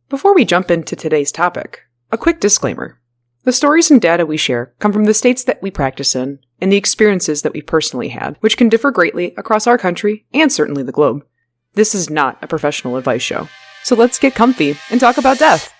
Before we jump into today's topic, a quick disclaimer. The stories and data we share come from the states that we practice in and the experiences that we personally had, which can differ greatly across our country and certainly the globe. This is not a professional advice show. So let's get comfy and talk about death.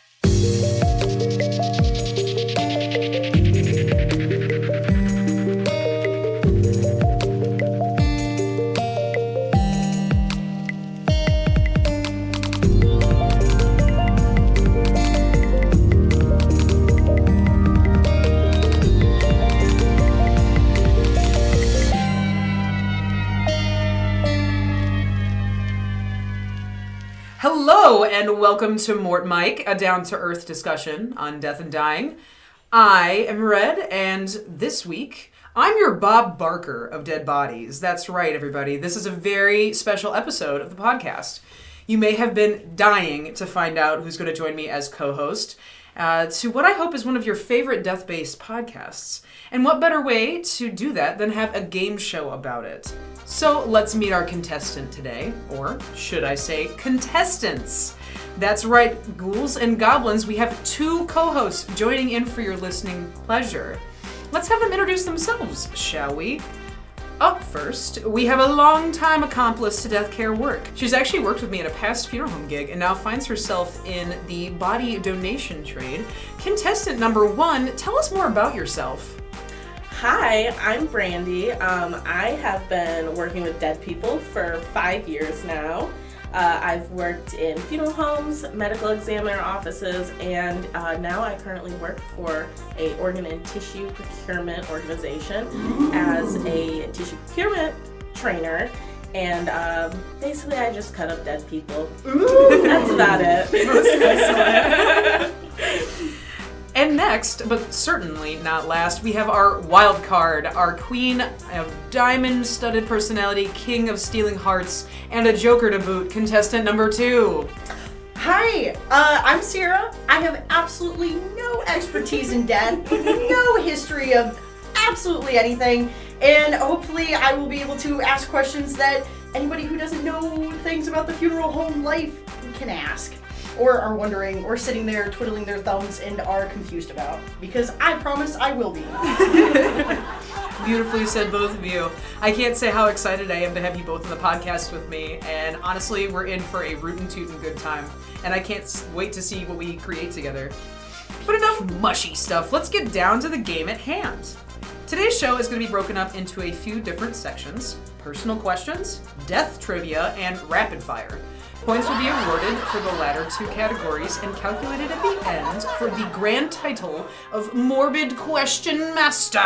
Hello, and welcome to MortMic, a down-to-earth discussion on death and dying. I am Red, and this week, I'm your Bob Barker of Dead Bodies. That's right, everybody. This is a very special episode of the podcast. You may have been dying to find out who's going to join me as co-host to what I hope is one of your favorite death-based podcasts. And what better way to do that than have a game show about it? So let's meet our contestant today, or should I say contestants. That's right, ghouls and goblins, we have two co-hosts joining in for your listening pleasure. Let's have them introduce themselves, shall we? Up first, we have a long-time accomplice to death care work. She's actually worked with me at a past funeral home gig and now finds herself in the body donation trade. Contestant number 1, tell us more about yourself. Hi, I'm Brandy. I have been working with dead people for 5 years now. I've worked in funeral homes, medical examiner offices, and now I currently work for a organ and tissue procurement organization as a tissue procurement trainer. And basically I just cut up dead people. Ooh. That's about it. And next, but certainly not last, we have our wild card, our queen of diamond-studded personality, king of stealing hearts, and a joker to boot, contestant number 2. Hi, I'm Sarah. I have absolutely no expertise in death, no history of absolutely anything, and hopefully I will be able to ask questions that anybody who doesn't know things about the funeral home life can ask. Or are wondering, or sitting there twiddling their thumbs and are confused about. Because I promise I will be. Beautifully said, both of you. I can't say how excited I am to have you both on the podcast with me. And honestly, we're in for a rootin' tootin' good time. And I can't wait to see what we create together. But enough mushy stuff. Let's get down to the game at hand. Today's show is going to be broken up into a few different sections. Personal questions, death trivia, and rapid fire. Points will be awarded for the latter 2 categories and calculated at the end for the grand title of Morbid Question Master.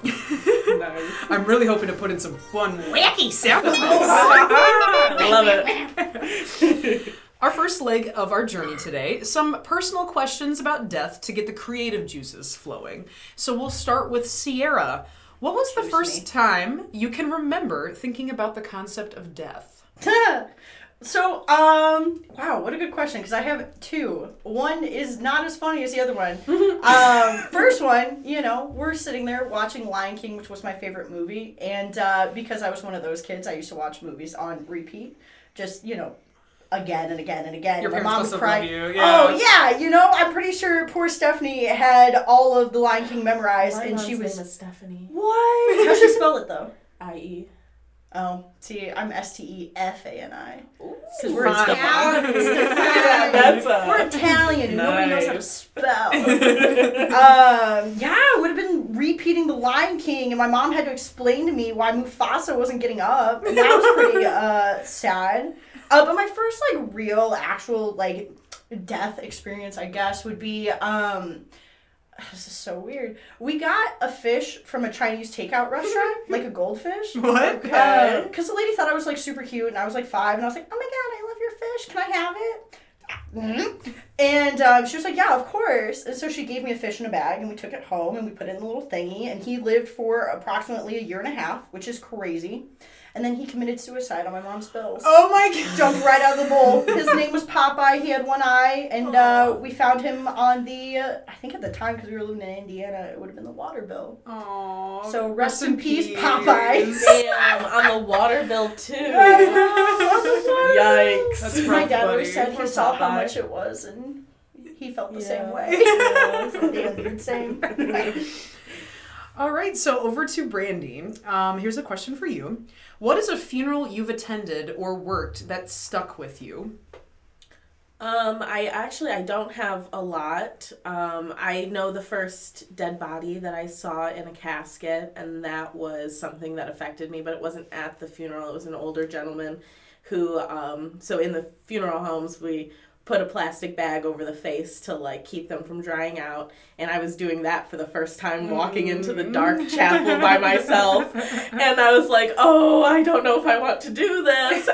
Nice. I'm really hoping to put in some fun, wacky sound effects. I love it. Our first leg of our journey today, some personal questions about death to get the creative juices flowing. So we'll start with Sierra. What was the first time you can remember thinking about the concept of death? So, wow, what a good question, because I have 2. One is not as funny as the other one. First one, we're sitting there watching Lion King, which was my favorite movie, and because I was one of those kids, I used to watch movies on repeat, just, again and again and again. Your my parents mom must would have cry. loved you. Yeah. Oh, yeah, I'm pretty sure poor Stephanie had all of the Lion King memorized, and she was... name is Stephanie. What? How'd she spell it, though? I-E. Oh, see, I'm Stefani. Because we're Italian. We're Italian, and nobody knows how to spell. I would have been repeating The Lion King, and my mom had to explain to me why Mufasa wasn't getting up, and that was pretty sad. But my first, real, actual, death experience, I guess, would be, this is so weird. We got a fish from a Chinese takeout restaurant, like a goldfish. What? Because the lady thought I was, super cute, and I was, 5, and I was like, oh my god, I love your fish, can I have it? Mm-hmm. And she was like, yeah, of course. And so she gave me a fish in a bag, and we took it home, and we put it in the little thingy, and he lived for approximately 1.5 years, which is crazy. and then he committed suicide on my mom's bills. Oh my god. Jumped right out of the bowl. His name was Popeye. He had one eye, and we found him on the, I think at the time, because we were living in Indiana, it would have been the water bill. Aww. So rest in peace, Popeye. Damn, on the water bill too. Yikes. That's My rough, dad buddy. always said Poor he saw how Popeye. much it was, and he felt the same Yeah. way. So damn, dude, same. All right, so over to Brandy. Here's a question for you. What is a funeral you've attended or worked that stuck with you? I don't have a lot. I know the first dead body that I saw in a casket, and that was something that affected me, but it wasn't at the funeral. It was an older gentleman who, so in the funeral homes, we put a plastic bag over the face to like keep them from drying out, and I was doing that for the first time, walking into the dark chapel by myself, and I was like, oh, I don't know if I want to do this.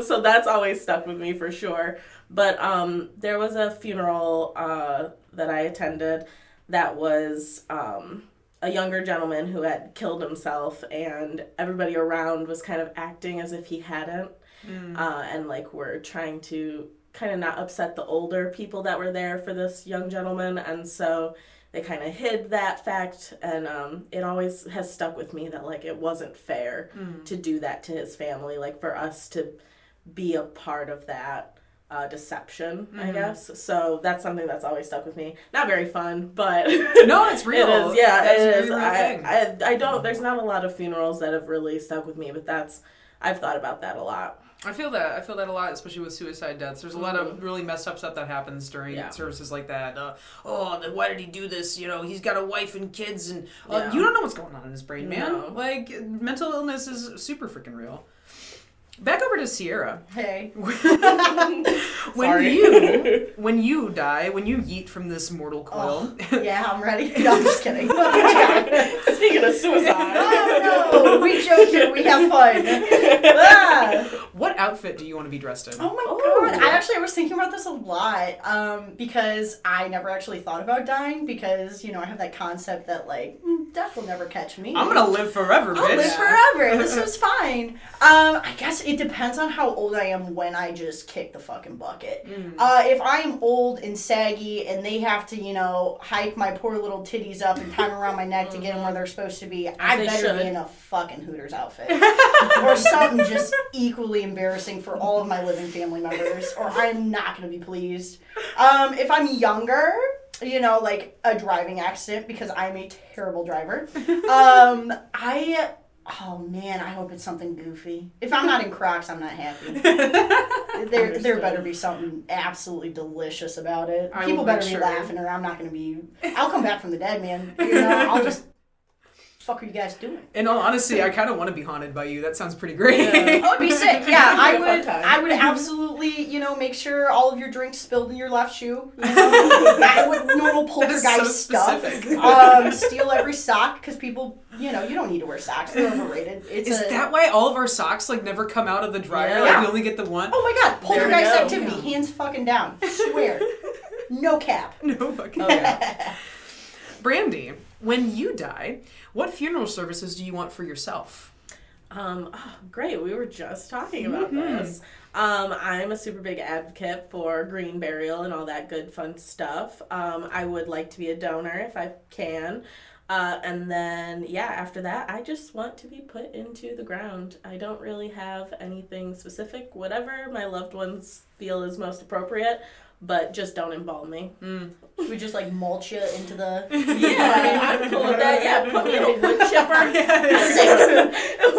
So that's always stuck with me for sure. But there was a funeral that I attended that was a younger gentleman who had killed himself, and everybody around was kind of acting as if he hadn't, and like we're trying to kind of not upset the older people that were there for this young gentleman, and so they kind of hid that fact, and it always has stuck with me that like it wasn't fair to do that to his family, like for us to be a part of that deception, I guess. So that's something that's always stuck with me. Not very fun, but No, it's real. it is. Yeah, That's it a is. real thing. I don't. There's not a lot of funerals that have really stuck with me, but I've thought about that a lot. I feel that a lot, especially with suicide deaths. There's a lot of really messed up stuff that happens during services like that. Then why did he do this? You know, he's got a wife and kids, and you don't know what's going on in his brain, man. No. Like, mental illness is super freaking real. Back over to Sierra. Hey. When you die, when you yeet from this mortal coil. Yeah, I'm ready. No, I'm just kidding. Speaking of suicide. No, we joke here. We have fun. What outfit do you want to be dressed in? Oh my god. I was thinking about this a lot because I never actually thought about dying because, I have that concept that, like, death will never catch me. I'm gonna live forever, bitch. I'll live forever. This is fine. I guess it depends on how old I am when I just kick the fucking bucket. If I'm old and saggy and they have to, hike my poor little titties up and tie them around my neck to get them where they're supposed to be, I better be in a fucking Hooters outfit. Or something just equally embarrassing for all of my living family members, or I'm not going to be pleased. If I'm younger, like a driving accident, because I'm a terrible driver, oh man, I hope it's something goofy. If I'm not in Crocs, I'm not happy. There better be something absolutely delicious about it. People better be laughing, or I'm not going to be. I'll come back from the dead, man. I'll just. Fuck are you guys doing? In all honesty, I kind of want to be haunted by you. That sounds pretty great. Yeah. Oh, it'd be sick. Yeah, I would absolutely, make sure all of your drinks spilled in your left shoe. With normal poltergeist stuff. Steal every sock because people, you don't need to wear socks. They're overrated. Is that why all of our socks never come out of the dryer? Yeah. Like we only get the one? Oh my god, poltergeist activity, hands fucking down. Swear. No cap. No fucking cap. Brandy, when you die, what funeral services do you want for yourself? Great. We were just talking about this. I'm a super big advocate for green burial and all that good fun stuff. I would like to be a donor if I can. And then, after that, I just want to be put into the ground. I don't really have anything specific. Whatever my loved ones feel is most appropriate. But just don't embalm me. Should we just mulch you into the... Yeah, I'm cool with that. Yeah, put me in a wood chipper.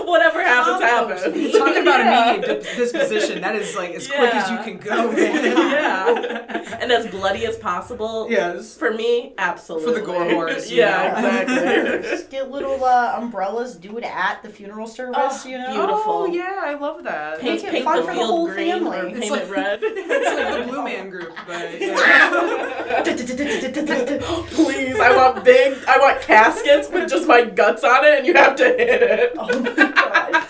Whatever happens, happens. Talking about immediate disposition, that is as quick as you can go, man. Yeah. And as bloody as possible. Yes. For me, absolutely. For the gore horse. Exactly. Just get little umbrellas, do it at the funeral service, Beautiful. Oh, yeah, I love that. Make it Paint fun the for the field whole green family. or paint it red. It's like the Blue Man Group, but Please, I want caskets with just my guts on it, and you have to hit it. Oh my god.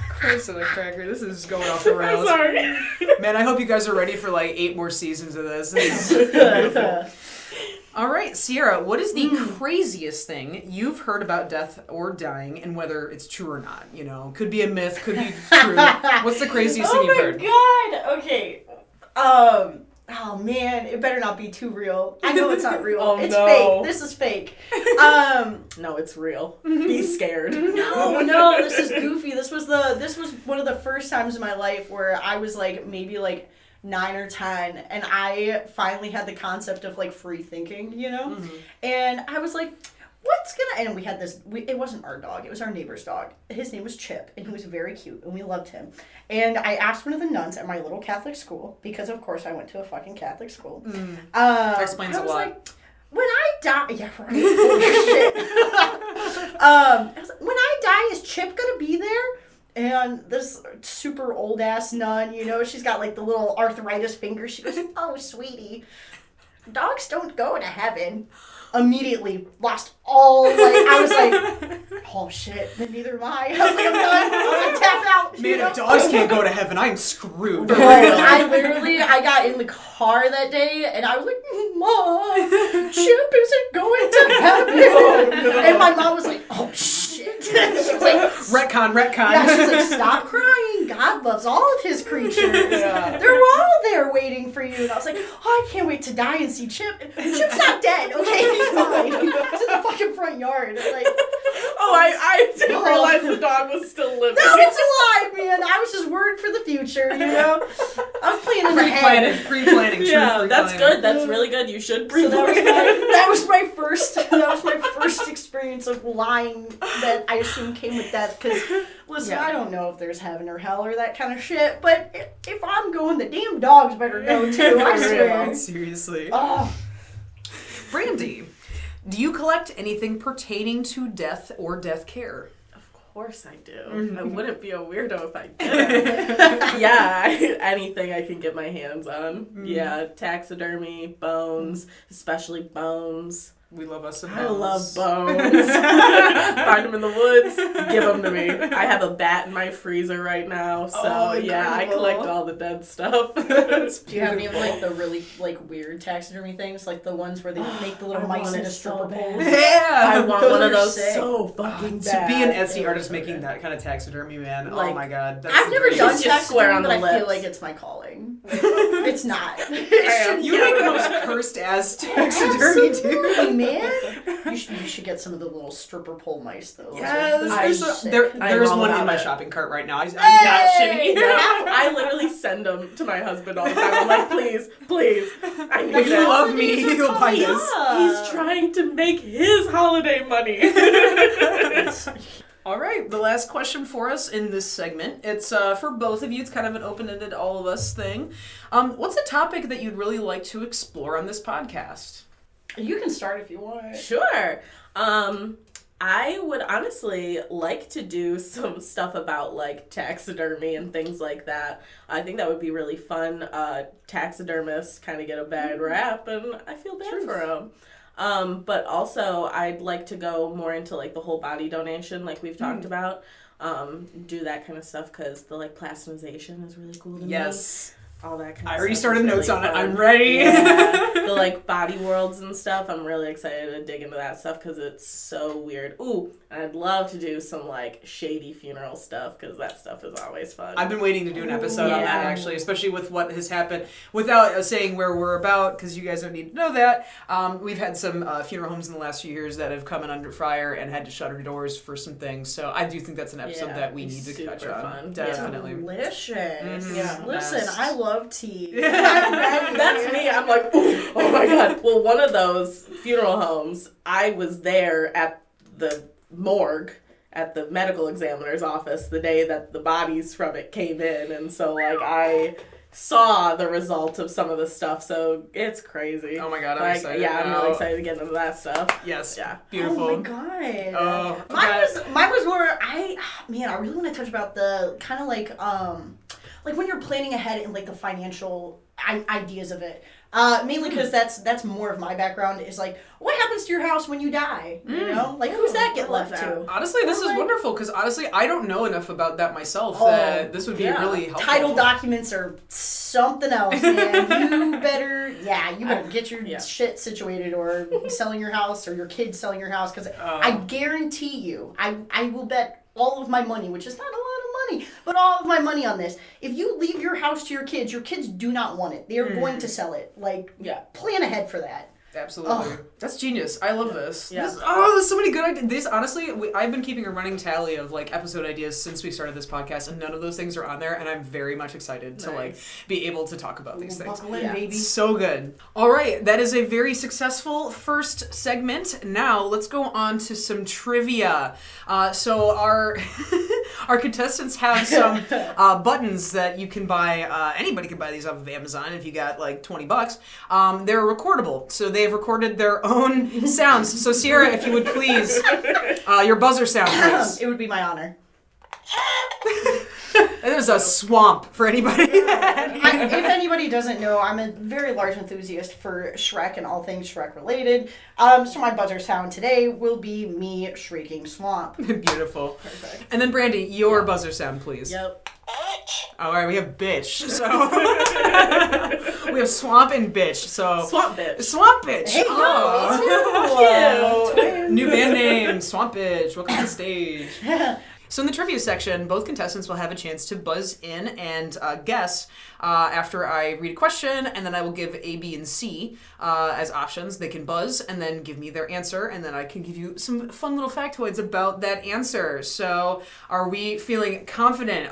Christ on a cracker, this is going off the rails. I'm sorry. Man, I hope you guys are ready for 8 more seasons of this. This is beautiful. All right, Sierra, what is the craziest thing you've heard about death or dying, and whether it's true or not? You know, could be a myth, could be true. What's the craziest thing you've heard? Oh my god! Okay. Oh man, it better not be too real. I know it's not real. Oh, it's no. fake. This is fake. No, it's real. Be scared. No, this is goofy. This was one of the first times in my life where I was like maybe like 9 or 10, and I finally had the concept of like free thinking, you know? And I was like, and we had this, it wasn't our dog, it was our neighbor's dog. His name was Chip, and he was very cute, and we loved him. And I asked one of the nuns at my little Catholic school, because of course I went to a fucking Catholic school. That explains a lot. Like, when I die, yeah, right. Holy shit. I was like, when I die, is Chip gonna be there? And this super old ass nun, you know, she's got like the little arthritis fingers. She goes, "Oh, sweetie, dogs don't go to heaven." Immediately lost all, like, I was like, oh shit, then neither am I. I was like, I'm done. I was like, tap out. Man, if dogs can't go to heaven, I'm screwed. I got in the car that day and I was like, Mom, Chip isn't going to heaven. And my mom was like, oh shit. She was like, retcon. yeah, she was like, stop crying. God loves all of his creatures. Yeah. They're all there waiting for you. And I was like, oh, I can't wait to die and see Chip. Chip's not dead, okay? He's fine. He's in the fucking front yard. Like, I didn't realize the dog was still living. No, it's alive, man. I was just worried for the future, you know? I was playing in the head. Pre-planning. Yeah, that's good. That's really good. You should breathe. So that was my first experience of lying that I assume came with death. Because, listen, I don't know if there's heaven or hell or that kind of shit, but if I'm going, the damn dogs better go too, I swear. Seriously. Oh. Brandy, do you collect anything pertaining to death or death care? Of course I do. I wouldn't be a weirdo if I didn't. Yeah, anything I can get my hands on. Yeah, taxidermy, bones, especially bones. We love us some bones. I love bones. Find them in the woods, give them to me. I have a bat in my freezer right now, so yeah, I collect all the dead stuff. Do you have any of like the really like weird taxidermy things, like the ones where they make the little mice into stripper poles? Yeah, I want one of those sick. so fucking To bad. be an Etsy artist making that kind of taxidermy, man. Like, oh my god, that's I've never done taxidermy, but I lips. feel like it's my calling. It's not. You make the most cursed ass taxidermy, dude. Man, you should get some of the little stripper pole mice though. Yes, there's one in my shopping cart right now. I'm not shitting. I literally send them to my husband all the time. I'm like, please, I need if you it. love me, you'll buy this. He's trying to make his holiday money. All right, the last question for us in this segment. It's for both of you. It's kind of an open-ended all of us thing. What's a topic that you'd really like to explore on this podcast? You can start if you want. Sure. I would honestly like to do some stuff about like taxidermy and things like that. I think that would be really fun. Taxidermists kind of get a bad rap, and I feel bad for them. But also I'd like to go more into like the whole body donation, like we've talked about. Do that kind of stuff because the like plastinization is really cool to me. Yes. All that kind of stuff. I already started notes on it. fun. I'm ready. Yeah. The like body worlds and stuff. I'm really excited to dig into that stuff because it's so weird. Ooh, I'd love to do some like shady funeral stuff because that stuff is always fun. I've been waiting to do an episode on that actually, especially with what has happened. Without saying where we're about, because you guys don't need to know that. We've had some funeral homes in the last few years that have come in under fire and had to shutter doors for some things. So I do think that's an episode that we need to touch on. Fun. Definitely. Delicious. Mm-hmm. Yeah. Listen, Best. I love tea. That's me. I'm like, ooh, oh my god. Well, one of those funeral homes, I was there at the morgue at the medical examiner's office the day that the bodies from it came in, and so like I saw the result of some of the stuff, so it's crazy. Oh my god, I'm excited. Yeah, I'm really excited to get into that stuff. Yes. Yeah. Beautiful. Oh my god. Oh, mine was more I really want to touch about the kind of like when you're planning ahead in like the financial ideas of it. Mainly because that's more of my background is like, what happens to your house when you die? You know? Like, who's that get left to? Honestly, this is wonderful because honestly, I don't know enough about that myself that this would be really helpful. Title documents are something else, man. You better get your shit situated or selling your house or your kids selling your house because I guarantee you, I will bet all of my money, which is not a lot of money, but all of my money on this. If you leave your house to your kids do not want it. They are going to sell it. Like, plan ahead for that. Absolutely. That's genius. I love this. Yeah. There's so many good ideas. This, honestly, I've been keeping a running tally of, like, episode ideas since we started this podcast, and none of those things are on there, and I'm very much excited to, like, be able to talk about these things. Buckle in, baby. So good. All right, that is a very successful first segment. Now, let's go on to some trivia. So our our contestants have some buttons that you can buy. Anybody can buy these off of Amazon if you got, like, $20. They're recordable, so they've recorded their own sounds. So Sierra, if you would please, your buzzer sound, please. It would be my honor. There's a swamp for anybody. If anybody doesn't know, I'm a very large enthusiast for Shrek and all things Shrek related. So my buzzer sound today will be me shrieking swamp. Beautiful. Perfect. And then Brandy, your buzzer sound, please. Yep. All right, we have bitch. So we have swamp and bitch. So Swamp bitch. Swamp bitch. Hey, Cute. New band name, Swamp Bitch. Welcome to the stage. So in the trivia section, both contestants will have a chance to buzz in and guess after I read a question, and then I will give A, B, and C as options. They can buzz and then give me their answer, and then I can give you some fun little factoids about that answer. So are we feeling confident?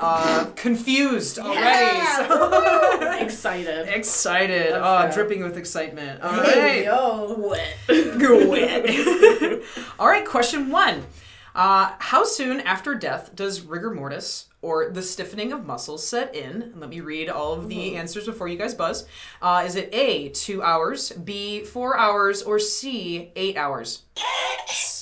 Confused already? So Excited. Excited. Let's go. Dripping with excitement. All Hey, right. yo. Wet. Go wet. All right, question 1. How soon after death does rigor mortis, or the stiffening of muscles, set in? And let me read all of the answers before you guys buzz. Is it A, 2 hours, B, 4 hours, or C, 8 hours?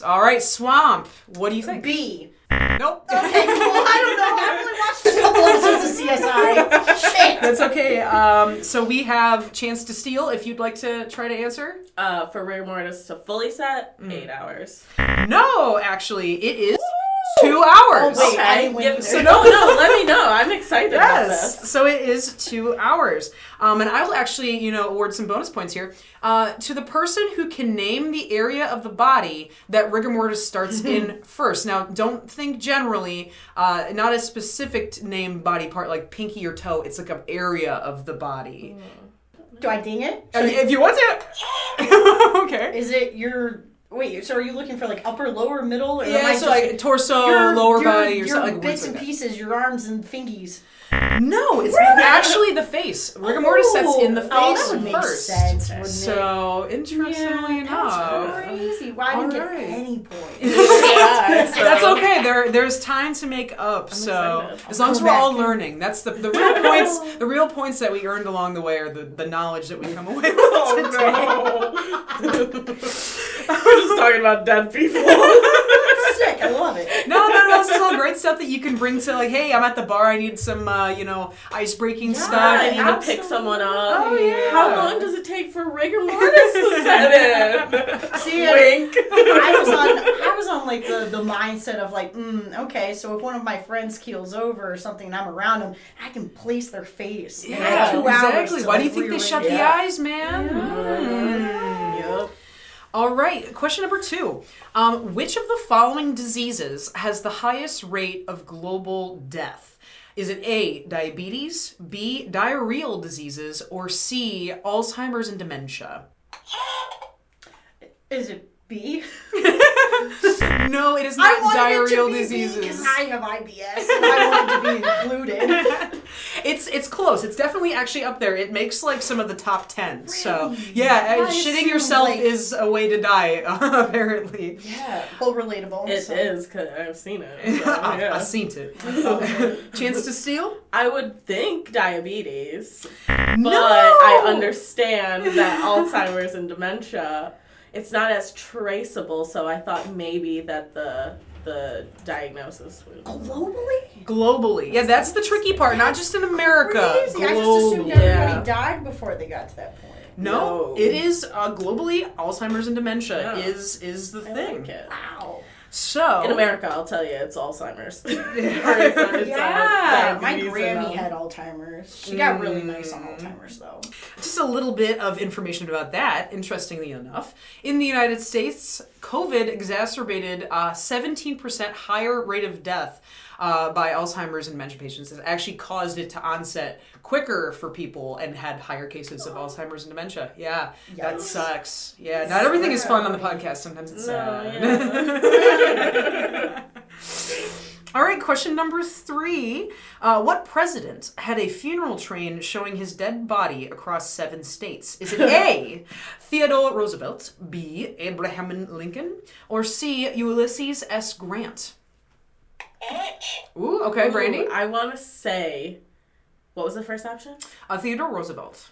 All right, Swamp, what do you think? B. Nope. Okay, cool. I don't know. I've only watched a couple episodes of CSI. Shit. That's okay. So we have chance to steal if you'd like to try to answer. For rigor mortis to fully set, 8 hours. No, actually, it is 2 hours. Oh, wait, I didn't win either. So No, let me know. I'm excited about Yes, this. so it is 2 hours. And I will actually, award some bonus points here. To the person who can name the area of the body that rigor mortis starts in first. Now, don't think generally, not a specific name body part like pinky or toe. It's like an area of the body. Do I ding it? If you want to. Okay. Is it your... Wait, so are you looking for like upper, lower, middle? Or am I Yeah, just so like torso, your- lower your- body, or your something like bits like and that. pieces, your arms and fingies. No, it's actually the face. Rigor mortis sets in the face Oh, that would make first. sense, wouldn't it? So, interestingly enough. That's crazy. Why didn't All right. get any points? Yeah, so- That's okay. There's time to make up. So excited. as long as Come we're all back. learning, that's the real points. The real points that we earned along the way are the knowledge that we come away with today. We're just talking about dead people. Sick. I love it. No. This is all great stuff that you can bring to, like, hey, I'm at the bar. I need some, ice breaking stuff. I need to pick someone up. Oh, yeah. How long does it take for rigor mortis to set in? See, Wink. I was on like the mindset of like, okay, so if one of my friends keels over or something and I'm around them, I can place their face. in like 2 hours exactly. to, Why do like, you think they rearrange shut it. the eyes, man? Yep. All right, question number 2. Which of the following diseases has the highest rate of global death? Is it A, diabetes, B, diarrheal diseases, or C, Alzheimer's and dementia? Is it B? No, it is I not wanted diarrheal it to be diseases. because I have IBS and I wanted to be included. It's close. It's definitely actually up there. It makes like some of the top 10. So Really? yeah, I shitting assume, yourself like- is a way to die, apparently. Yeah, well, relatable. It so. is, because I've seen it. So, I've yeah. seen it. Chance to steal? I would think diabetes, No! but I understand that Alzheimer's and dementia, it's not as traceable, so I thought maybe that the the diagnosis. Globally. Yeah, that's the tricky part. Not just in America. Crazy. I just assumed everybody died before they got to that point. No, it is globally Alzheimer's and dementia is the thing. Like it. Wow. So in America, I'll tell you, it's Alzheimer's. My Grammy had Alzheimer's. She got really nice on Alzheimer's, though. Just a little bit of information about that, interestingly enough. In the United States, COVID exacerbated a 17% higher rate of death by Alzheimer's and dementia patients. It actually caused it to onset quicker for people and had higher cases of Alzheimer's and dementia. Yeah, that sucks. Yeah, not everything is fun on the podcast. Sometimes it's sad. All right, question number 3. What president had a funeral train showing his dead body across 7 states? Is it A, Theodore Roosevelt, B, Abraham Lincoln, or C, Ulysses S. Grant? Ooh, okay, Brandy. I want to say, what was the first option? Theodore Roosevelt.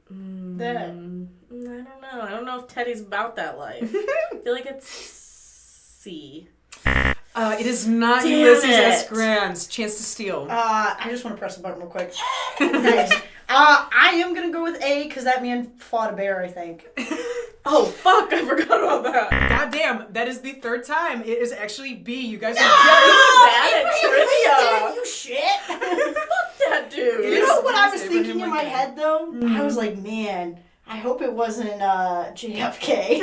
I don't know. I don't know if Teddy's about that life. I feel like it's C. It is not Ulysses S. Grant. Chance to steal. I just want to press the button real quick. Nice. I am going to go with A because that man fought a bear, I think. Oh, fuck. I forgot about that. God damn. That is the 3rd time. It is actually B. You guys are bad at trivia. You shit. Fuck that dude. You know what I was thinking in my head, though? I was like, man, I hope it wasn't JFK.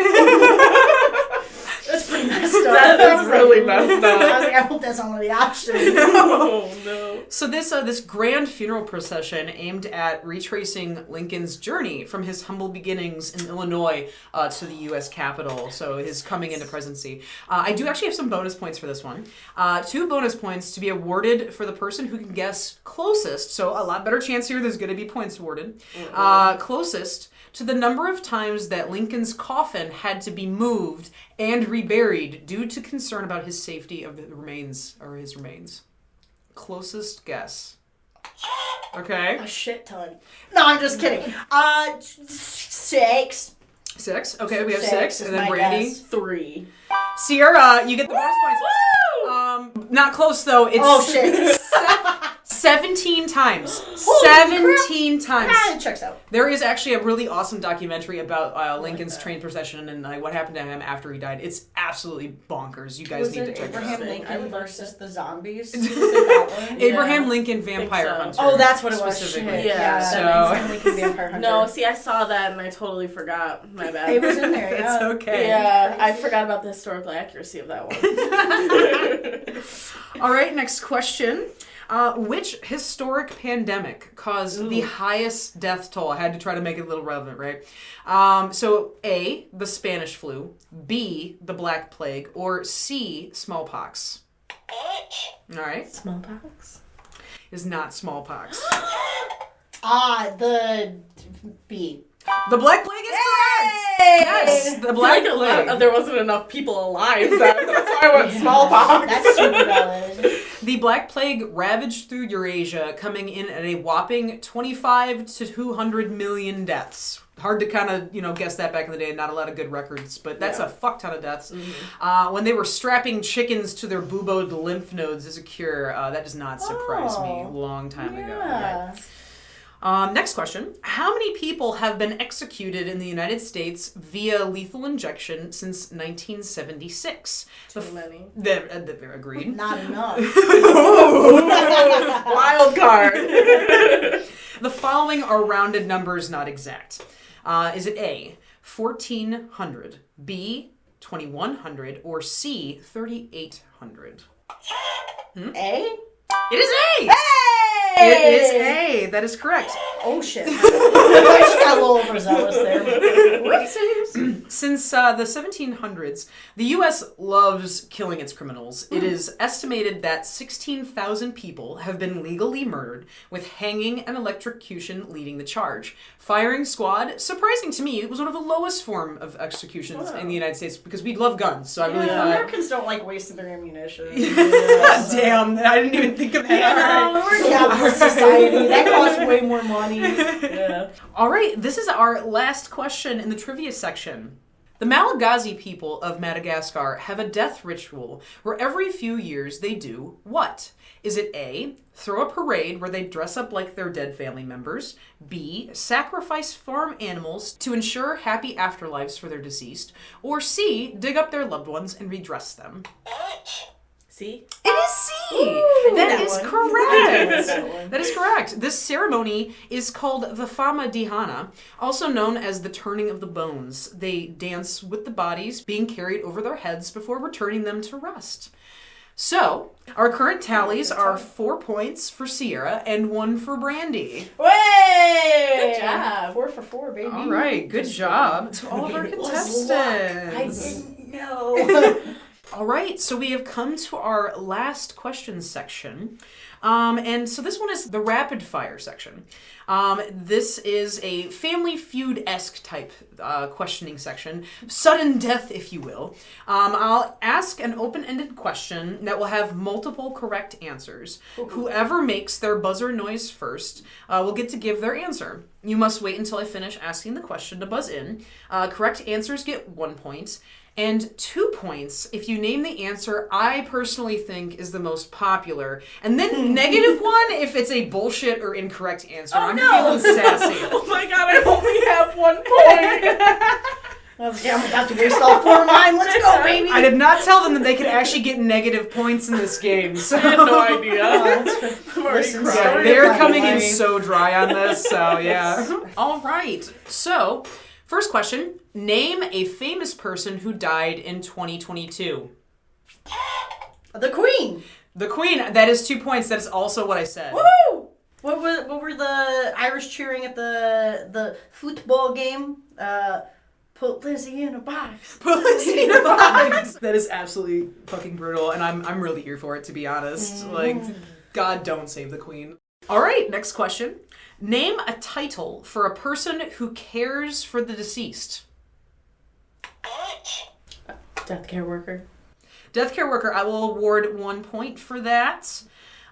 That's pretty messed up. That's really messed up. I was like, I hope that's not one of the options. Oh, no. So this grand funeral procession aimed at retracing Lincoln's journey from his humble beginnings in Illinois to the U.S. Capitol, so his coming into presidency. I do actually have some bonus points for this one. 2 bonus points to be awarded for the person who can guess closest, so a lot better chance here there's going to be points awarded. Closest to the number of times that Lincoln's coffin had to be moved and reburied due to concern about his safety of the remains, or his remains. Closest guess. Okay. A shit ton. No, I'm just kidding. 6. 6. Okay, we have 6. And then Brandy. Guess. 3. Sierra, you get the bonus points. Woo! Not close though. It's Oh shit. 17 times. Holy 17 times. Ah, it checks out. There is actually a really awesome documentary about Lincoln's train procession and what happened to him after he died. It's absolutely bonkers. You guys need to check it out. Abraham Lincoln versus the zombies? Is that one? Abraham Lincoln Vampire so. Hunter. Oh, that's what it was. Specifically. Shit. Yeah. Abraham Lincoln Vampire Hunter. No, see, I saw that and I totally forgot. My bad. It was in there, yeah. It's okay. Yeah, I forgot about the historical accuracy of that one. All right, next question. Which historic pandemic caused the highest death toll? I had to try to make it a little relevant, right? So A, the Spanish flu, B, the Black Plague, or C, smallpox? All right. Smallpox? Is not smallpox. The B. The Black Plague is correct! Yes, the Black Plague. There wasn't enough people alive then. That's why I went smallpox. That's super valid. The Black Plague ravaged through Eurasia, coming in at a whopping 25 to 200 million deaths. Hard to kind of, guess that back in the day. Not a lot of good records, but that's a fuck ton of deaths. Mm-hmm. When they were strapping chickens to their buboed lymph nodes as a cure, that does not surprise me. A long time ago. Yeah. Next question. How many people have been executed in the United States via lethal injection since 1976? Too many. Agreed. Not enough. Wild card. The following are rounded numbers, not exact. Is it A, 1,400, B, 2,100, or C, 3,800? A? It is A! Hey! It is A. That is correct. Oh, shit. I just got a little overzealous there. Whoopsies. Since the 1700s, the U.S. loves killing its criminals. It is estimated that 16,000 people have been legally murdered, with hanging and electrocution leading the charge. Firing squad, surprising to me, it was one of the lowest form of executions in the United States because we love guns. So I really thought Americans don't like wasting their ammunition. Damn, I didn't even think of that. Yeah, we're a capitalist society. That costs way more money. Yeah. All right, this is our last question in the trivia section. The Malagasy people of Madagascar have a death ritual where every few years they do what? Is it A, throw a parade where they dress up like their dead family members, B, sacrifice farm animals to ensure happy afterlives for their deceased, or C, dig up their loved ones and redress them? See? It is C! Ooh, that is one. correct! That is correct. This ceremony is called the Fama Dihana, also known as the turning of the bones. They dance with the bodies being carried over their heads before returning them to rest. So, our current tallies are 4 points for Sierra and 1 for Brandy. Way! Good job. 4 for 4, baby. All right, good job to all of our It was luck. I contestants. didn't know. All right, so we have come to our last question section. And so this one is the rapid fire section. This is a Family Feud-esque type questioning section. Sudden death, if you will. I'll ask an open-ended question that will have multiple correct answers. Whoever makes their buzzer noise first will get to give their answer. You must wait until I finish asking the question to buzz in. Correct answers get 1 point. And 2 points if you name the answer I personally think is the most popular. And then negative 1 if it's a bullshit or incorrect answer. I'm feeling sassy. Oh my god, I only have 1 point. Yeah, I'm about to waste all 4 of mine. Let's go, baby. I did not tell them that they could actually get negative points in this game. So. I had no idea. I'm already Yeah, crying. they're coming in so dry on this, so yeah. All right. So, first question. Name a famous person who died in 2022. The Queen. The Queen. That is 2 points. That is also what I said. Woo! What were the Irish cheering at the football game? Put Lizzie in a box. Put Lizzie in a box. That is absolutely fucking brutal, and I'm really here for it, to be honest. Like, God, don't save the Queen. All right, next question. Name a title for a person who cares for the deceased. Death care worker. Death care worker. I will award 1 point for that.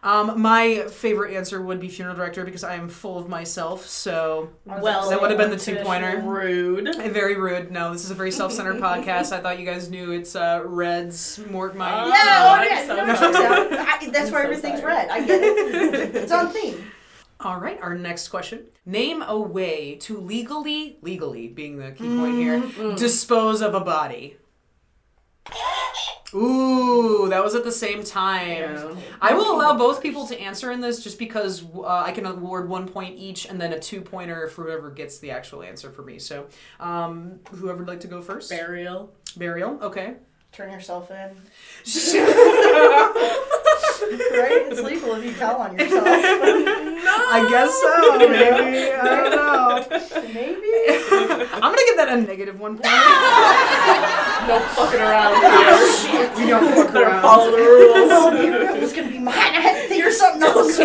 My favorite answer would be funeral director because I am full of myself, so Well, that would have been the 2-pointer. Rude. Very rude. No, this is a very self-centered podcast. I thought you guys knew it's Red's MortMic. Yeah, so no, sorry. checks out. That's I'm why so everything's sorry. red. I get it. It's on theme. All right, our next question. Name a way to legally being the key point here, dispose of a body. Ooh, that was at the same time. Yeah. I will allow both people to answer in this just because I can award 1 point each and then a 2-pointer for whoever gets the actual answer for me. So, whoever would like to go first? Burial. Burial, okay. Turn yourself in. Right? It's legal if you tell on yourself. I guess so, maybe. I don't know. Maybe. I'm gonna give that a negative 1 point. No fucking around here. We don't fuck Better around. follow the rules. That was gonna be mine. I had to think of something else.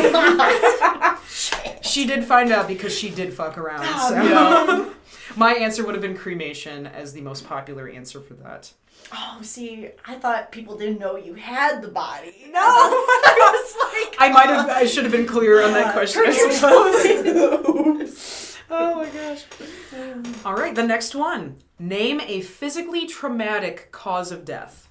She did find out because she did fuck around. Oh, So. Yeah. My answer would have been cremation as the most popular answer for that. Oh, see, I thought people didn't know you had the body. No, I was like, I should have been clearer on that question. turn I suppose. Oops. Oh my gosh. All right, the next one. Name a physically traumatic cause of death.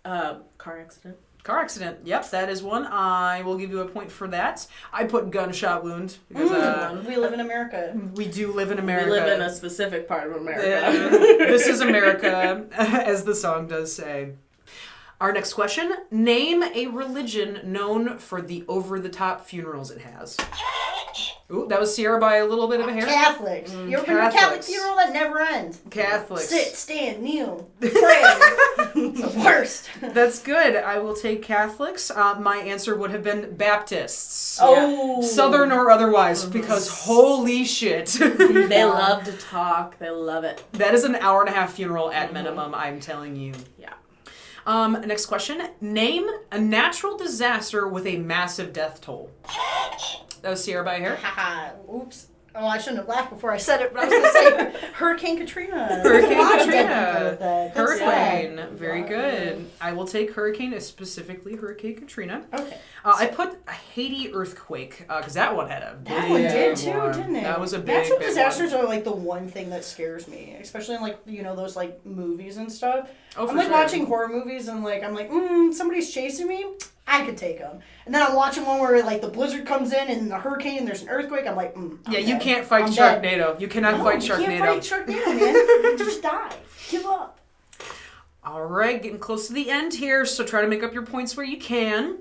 Car accident. Car accident. Yep, that is one. I will give you a point for that. I put gunshot wound because We live in America. we do live in America. We live in a specific part of America. This is America, as the song does say. Our next question. Name a religion known for the over-the-top funerals it has. Ooh, that was Sierra by a little bit of a hair. Catholics. You ever been to a Catholic Catholics. funeral that never ends? Catholics. Sit, stand, kneel, pray. It's the worst. That's good. I will take Catholics. My answer would have been Baptists. Oh. Southern or otherwise, because holy shit. They love to talk. They love it. That is an hour-and-a-half funeral at minimum, I'm telling you. Yeah. Next question. Name a natural disaster with a massive death toll. That was Sierra by a hair. Haha. Oops. Oh, I shouldn't have laughed before I said it, but I was going to say Hurricane Katrina. Hurricane A lot of dead Katrina. people with that. That's Hurricane. sad. Very good. I will take hurricane, specifically Hurricane Katrina. Okay. I put a Haiti earthquake, because that one had a big That one did too, one. didn't it? That was a big, Natural big disasters one. are like the one thing that scares me, especially in like, you know, those like movies and stuff. Oh, I'm for like sure. watching horror movies and like, I'm like, somebody's chasing me. I could take them. And then I'm watching one where like the blizzard comes in and the hurricane and there's an earthquake. I'm like, I'm Yeah, you dead. can't fight I'm Sharknado. dead. You cannot No, fight Sharknado. You can't fight Sharknado, man. You just die. Give up. All right, getting close to the end here, so try to make up your points where you can.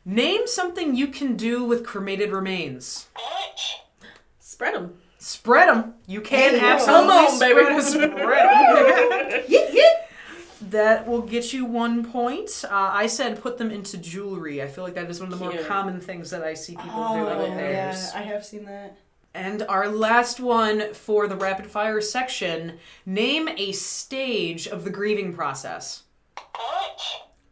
Name something you can do with cremated remains. Spread them. Spread them. You can Hey, yo. absolutely Come on, baby. spread them. Yeet, yeet. That will get you 1 point. I said put them into jewelry. I feel like that is one of the more Cute. common things that I see people Oh, doing with yeah, theirs. I have seen that. And our last one for the rapid fire section, name a stage of the grieving process.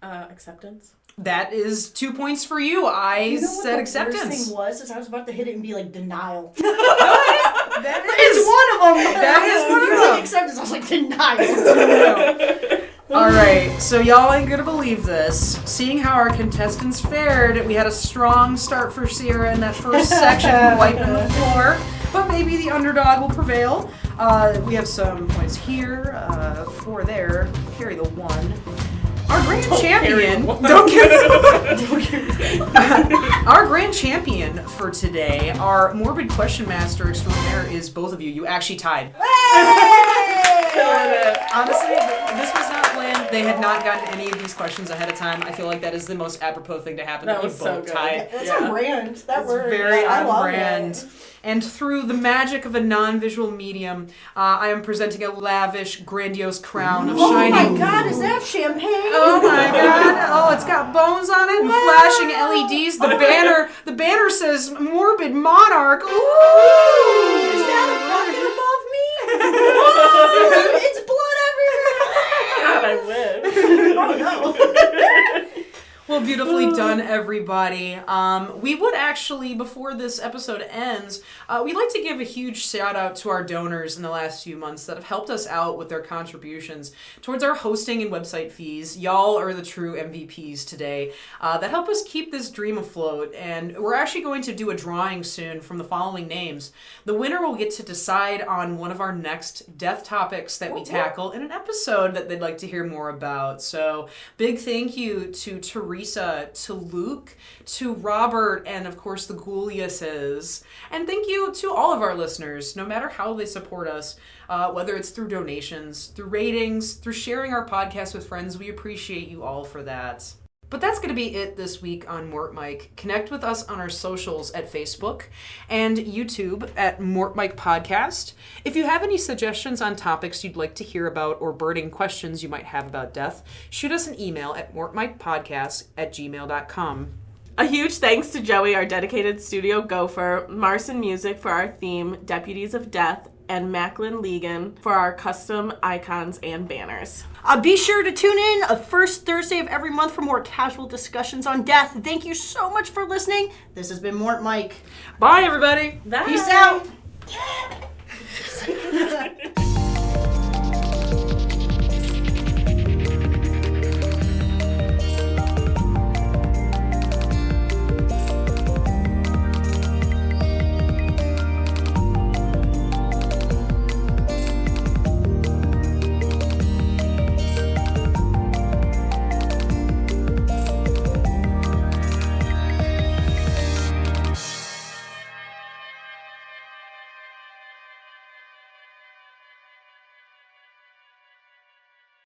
Acceptance. That is 2 points for you. I You know what said the acceptance. worst thing was? Is I was about to hit it and be like denial. That It's one of them. That is one of You were like them. acceptance. I was like denial. All right, so y'all ain't gonna believe this. Seeing how our contestants fared, we had a strong start for Sierra in that first section, wiping the floor. But maybe the underdog will prevail. We have some points here, 4 there. Carry the 1. Our grand champion. Don't carry. Our grand champion for today, our morbid question master extraordinaire, is both of you. You actually tied. Honestly, this was not planned. They had not gotten any of these questions ahead of time. I feel like that is the most apropos thing to happen. That you was so both good. tied. That's Yeah. on brand. That It's word. very I on love brand. it. And through the magic of a non-visual medium, I am presenting a lavish, grandiose crown of Oh shining. my God! Is that champagne? Oh my God! Oh, it's got bones on it and flashing LEDs. The banner says "Morbid Monarch." Ooh! Is that a bucket above me? Whoa, it's blood everywhere. God, I wish. Oh no. Well, beautifully done, everybody. We would actually, before this episode ends, we'd like to give a huge shout out to our donors in the last few months that have helped us out with their contributions towards our hosting and website fees. Y'all are the true MVPs today that help us keep this dream afloat. And we're actually going to do a drawing soon from the following names. The winner will get to decide on one of our next death topics that we tackle in an episode that they'd like to hear more about. So, big thank you to Teresa, to Luke, to Robert, and of course the Gouliases. And thank you to all of our listeners, no matter how they support us, whether it's through donations, through ratings, through sharing our podcast with friends. We appreciate you all for that. But that's going to be it this week on MortMic. Connect with us on our socials at Facebook and YouTube at MortMic Podcast. If you have any suggestions on topics you'd like to hear about or burning questions you might have about death, shoot us an email at mortmicpodcast@gmail.com. A huge thanks to Joey, our dedicated studio gopher, Marson Music for our theme, Deputies of Death, and Macklin Legan for our custom icons and banners. Be sure to tune in a first Thursday of every month for more casual discussions on death. Thank you so much for listening. This has been Mort Mike. Bye, everybody. Bye. Peace out.